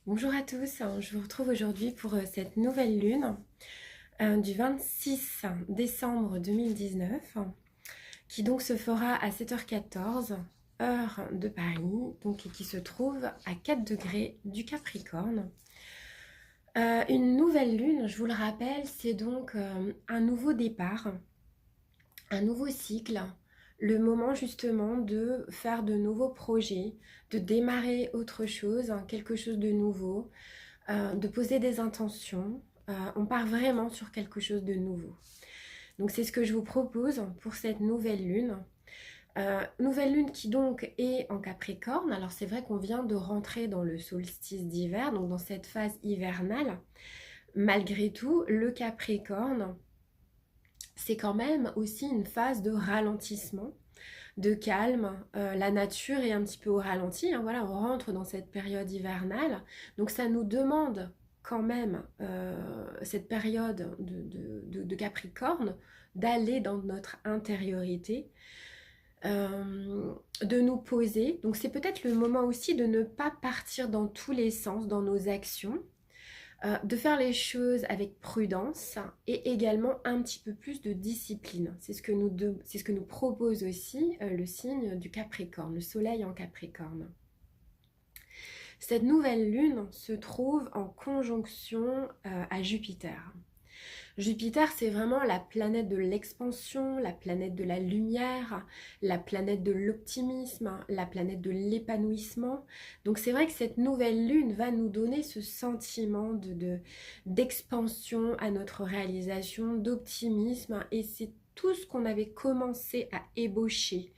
Bonjour à tous, je vous retrouve aujourd'hui pour cette nouvelle lune du 26 décembre 2019 qui donc se fera à 7h14 heure de Paris donc, et qui se trouve à 4 degrés du Capricorne. Une nouvelle lune, je vous le rappelle, c'est donc un nouveau départ, un nouveau cycle, le moment justement de faire de nouveaux projets, de démarrer autre chose, quelque chose de nouveau, de poser des intentions. On part vraiment sur quelque chose de nouveau. Donc c'est ce que je vous propose pour cette nouvelle lune. Nouvelle lune qui donc est en Capricorne. Alors c'est vrai qu'on vient de rentrer dans le solstice d'hiver, donc dans cette phase hivernale. Malgré tout, le Capricorne, c'est quand même aussi une phase de ralentissement, de calme. La nature est un petit peu au ralenti, hein, voilà, on rentre dans cette période hivernale. Donc ça nous demande quand même, cette période de Capricorne, d'aller dans notre intériorité, de nous poser. Donc c'est peut-être le moment aussi de ne pas partir dans tous les sens dans nos actions, de faire les choses avec prudence et également un petit peu plus de discipline. C'est ce que nous propose aussi le signe du Capricorne, le soleil en Capricorne. Cette nouvelle lune se trouve en conjonction à Jupiter. Jupiter, c'est vraiment la planète de l'expansion, la planète de la lumière, la planète de l'optimisme, la planète de l'épanouissement. Donc c'est vrai que cette nouvelle lune va nous donner ce sentiment d'expansion à notre réalisation, d'optimisme, et c'est tout ce qu'on avait commencé à ébaucher.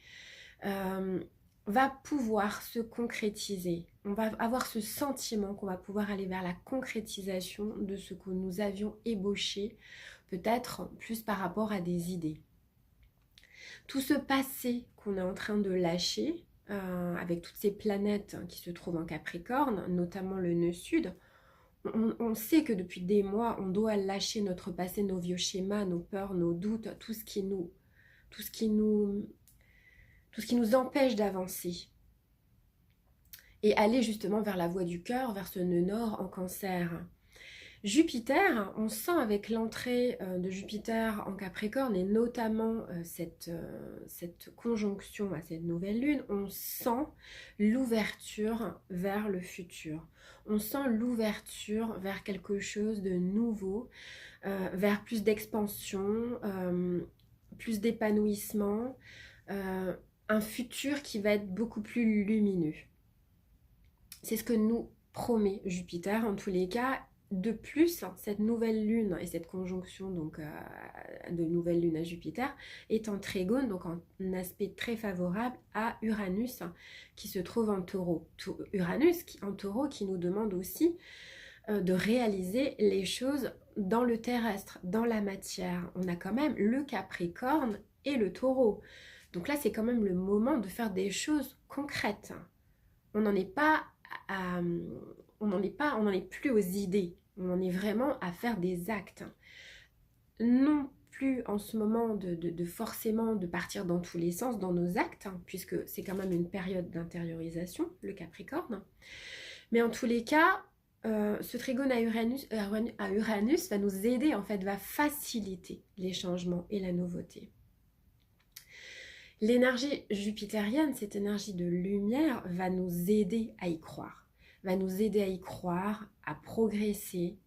Euh, va pouvoir se concrétiser. On va avoir ce sentiment qu'on va pouvoir aller vers la concrétisation de ce que nous avions ébauché, peut-être plus par rapport à des idées. Tout ce passé qu'on est en train de lâcher, avec toutes ces planètes qui se trouvent en Capricorne, notamment le nœud sud, on sait que depuis des mois, on doit lâcher notre passé, nos vieux schémas, nos peurs, nos doutes, tout ce qui nous, tout ce qui nous empêche d'avancer et aller justement vers la voie du cœur, vers ce nœud nord en Cancer. Jupiter, on sent avec l'entrée de Jupiter en Capricorne et notamment cette conjonction à cette nouvelle lune, on sent l'ouverture vers le futur. On sent l'ouverture vers quelque chose de nouveau, vers plus d'expansion, plus d'épanouissement, un futur qui va être beaucoup plus lumineux. C'est ce que nous promet Jupiter en tous les cas. De plus, cette nouvelle lune et cette conjonction donc de nouvelle lune à Jupiter est en trigone, donc en aspect très favorable à Uranus qui se trouve en taureau. Uranus en taureau qui nous demande aussi de réaliser les choses dans le terrestre, dans la matière. On a quand même le Capricorne et le taureau. Donc là, c'est quand même le moment de faire des choses concrètes. On n'en est pas on n'en est plus aux idées, on en est vraiment à faire des actes. Non plus en ce moment de forcément de partir dans tous les sens dans nos actes, puisque c'est quand même une période d'intériorisation, le Capricorne. Mais en tous les cas, ce trigone à Uranus va nous aider, en fait, va faciliter les changements et la nouveauté. L'énergie jupitérienne, cette énergie de lumière, va nous aider à y croire. Va nous aider à y croire, à progresser,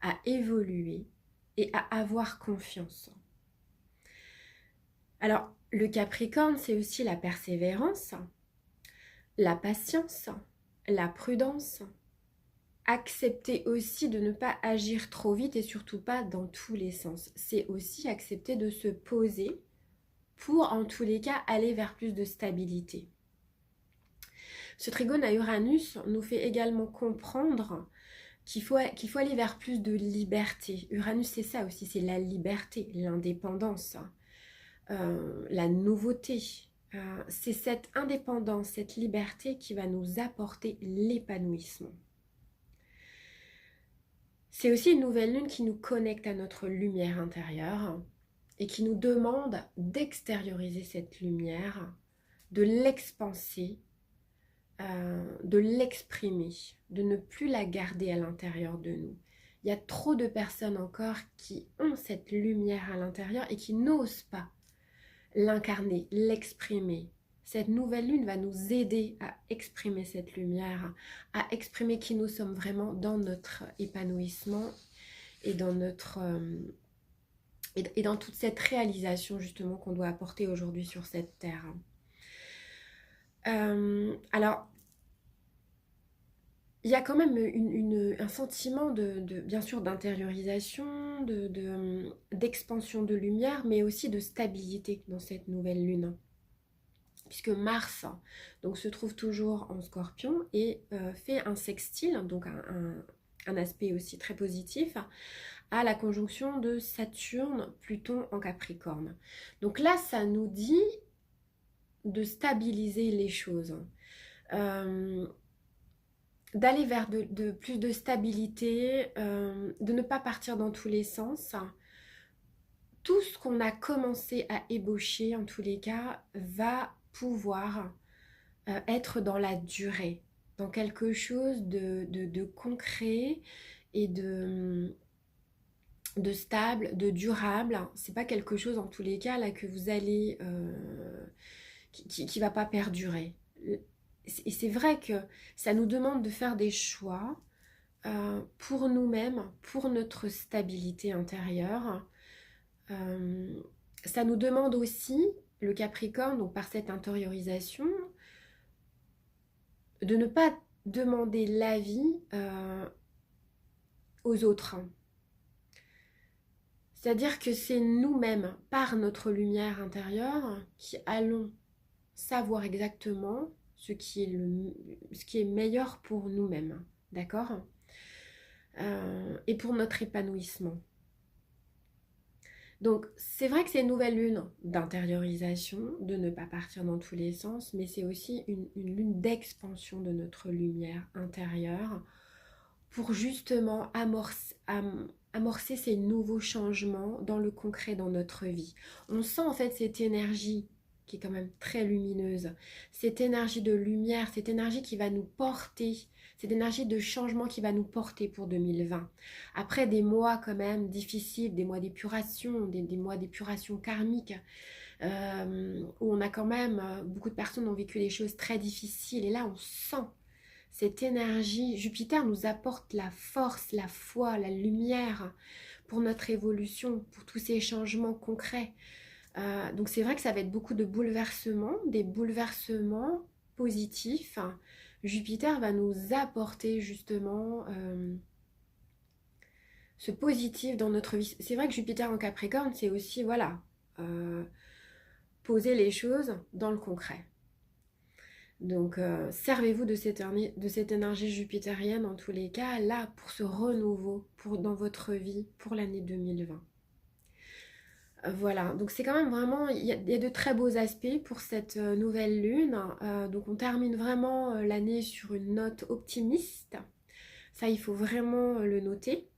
à évoluer et à avoir confiance. Alors, le Capricorne, c'est aussi la persévérance, la patience, la prudence. Accepter aussi de ne pas agir trop vite et surtout pas dans tous les sens. C'est aussi accepter de se poser pour, en tous les cas, aller vers plus de stabilité. Ce trigone à Uranus nous fait également comprendre qu'il faut aller vers plus de liberté. Uranus, c'est ça aussi, c'est la liberté, l'indépendance, la nouveauté. C'est cette indépendance, cette liberté qui va nous apporter l'épanouissement. C'est aussi une nouvelle lune qui nous connecte à notre lumière intérieure et qui nous demande d'extérioriser cette lumière, de l'expanser, de l'exprimer, de ne plus la garder à l'intérieur de nous. Il y a trop de personnes encore qui ont cette lumière à l'intérieur et qui n'osent pas l'incarner, l'exprimer. Cette nouvelle lune va nous aider à exprimer cette lumière, à exprimer qui nous sommes vraiment dans notre épanouissement et dans notre et dans toute cette réalisation justement qu'on doit apporter aujourd'hui sur cette terre. Alors, il y a quand même un sentiment bien sûr d'intériorisation, d'expansion de lumière, mais aussi de stabilité dans cette nouvelle lune. Puisque Mars donc, se trouve toujours en Scorpion et fait un sextile, donc un aspect aussi très positif, à la conjonction de Saturne, Pluton en Capricorne. Donc là, ça nous dit de stabiliser les choses. D'aller vers plus de stabilité, de ne pas partir dans tous les sens. Tout ce qu'on a commencé à ébaucher, en tous les cas, va pouvoir être dans la durée, dans quelque chose de concret et de stable, de durable. C'est pas quelque chose, en tous les cas, là, que vous allez... qui va pas perdurer. Et c'est vrai que ça nous demande de faire des choix pour nous-mêmes, pour notre stabilité intérieure. Ça nous demande aussi, le Capricorne, donc par cette intériorisation, de ne pas demander l'avis aux autres. C'est-à-dire que c'est nous-mêmes, par notre lumière intérieure, qui allons savoir exactement ce qui est meilleur pour nous-mêmes, d'accord, et pour notre épanouissement. Donc c'est vrai que c'est une nouvelle lune d'intériorisation, de ne pas partir dans tous les sens, mais c'est aussi une lune d'expansion de notre lumière intérieure pour justement amorcer ces nouveaux changements dans le concret, dans notre vie. On sent en fait cette énergie qui est quand même très lumineuse, cette énergie de lumière, cette énergie qui va nous porter, cette énergie de changement qui va nous porter pour 2020. Après des mois quand même difficiles, des mois d'épuration, des mois d'épuration karmique, où on a quand même, beaucoup de personnes ont vécu des choses très difficiles, et là on sent cette énergie. Jupiter nous apporte la force, la foi, la lumière pour notre évolution, pour tous ces changements concrets. Donc c'est vrai que ça va être beaucoup de bouleversements, des bouleversements positifs. Jupiter va nous apporter justement ce positif dans notre vie. C'est vrai que Jupiter en Capricorne, c'est aussi, voilà, poser les choses dans le concret. Donc servez-vous de cette énergie jupitérienne en tous les cas, là, pour ce renouveau dans votre vie pour l'année 2020. Voilà, donc c'est quand même vraiment, il y a de très beaux aspects pour cette nouvelle lune. Donc on termine vraiment l'année sur une note optimiste. Ça, il faut vraiment le noter.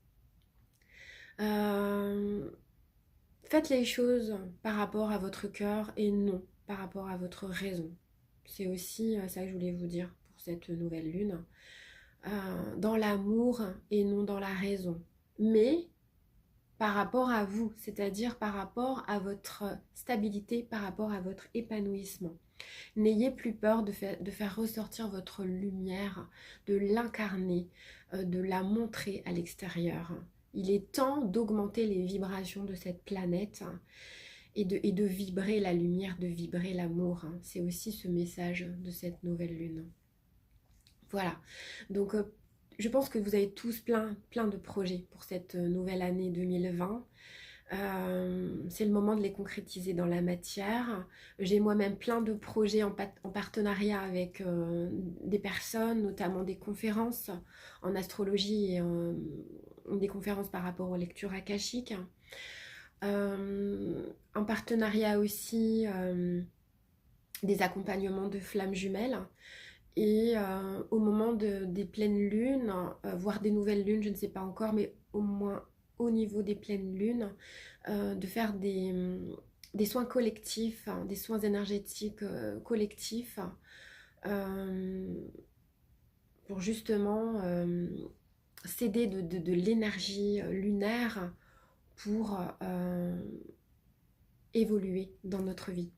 Faites les choses par rapport à votre cœur et non par rapport à votre raison. C'est aussi ça que je voulais vous dire pour cette nouvelle lune. Dans l'amour et non dans la raison. Mais par rapport à vous, c'est-à-dire par rapport à votre stabilité, par rapport à votre épanouissement. N'ayez plus peur de faire ressortir votre lumière, de l'incarner, de la montrer à l'extérieur. Il est temps d'augmenter les vibrations de cette planète et de vibrer la lumière, de vibrer l'amour. C'est aussi ce message de cette nouvelle lune. Voilà, donc je pense que vous avez tous plein de projets pour cette nouvelle année 2020. C'est le moment de les concrétiser dans la matière. J'ai moi-même plein de projets en partenariat avec des personnes, notamment des conférences en astrologie et des conférences par rapport aux lectures akashiques. En partenariat aussi des accompagnements de flammes jumelles. Et au moment des pleines lunes, voire des nouvelles lunes, je ne sais pas encore, mais au moins au niveau des pleines lunes, de faire des soins collectifs, des soins énergétiques collectifs euh, pour justement céder de l'énergie lunaire pour évoluer dans notre vie.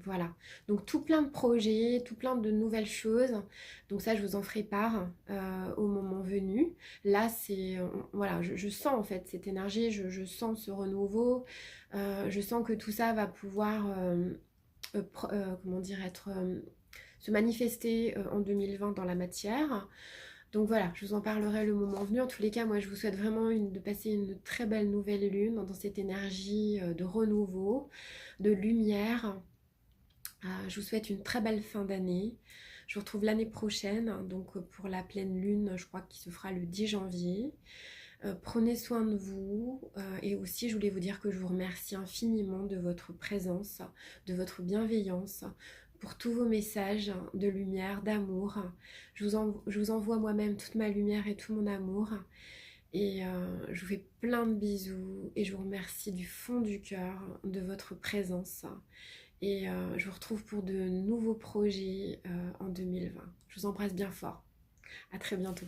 Voilà, donc tout plein de projets, tout plein de nouvelles choses. Donc ça, je vous en ferai part au moment venu. Là, voilà, je sens en fait cette énergie, je sens ce renouveau. Je sens que tout ça va pouvoir, comment dire, se manifester en 2020 dans la matière. Donc voilà, je vous en parlerai le moment venu. En tous les cas, moi, je vous souhaite vraiment de passer une très belle nouvelle lune dans cette énergie de renouveau, de lumière. Je vous souhaite une très belle fin d'année. Je vous retrouve l'année prochaine, donc pour la pleine lune, je crois qu'il se fera le 10 janvier. Prenez soin de vous et aussi je voulais vous dire que je vous remercie infiniment de votre présence, de votre bienveillance, pour tous vos messages de lumière, d'amour. Je vous envoie moi-même toute ma lumière et tout mon amour. Et je vous fais plein de bisous et je vous remercie du fond du cœur de votre présence. Et je vous retrouve pour de nouveaux projets en 2020. Je vous embrasse bien fort. À très bientôt.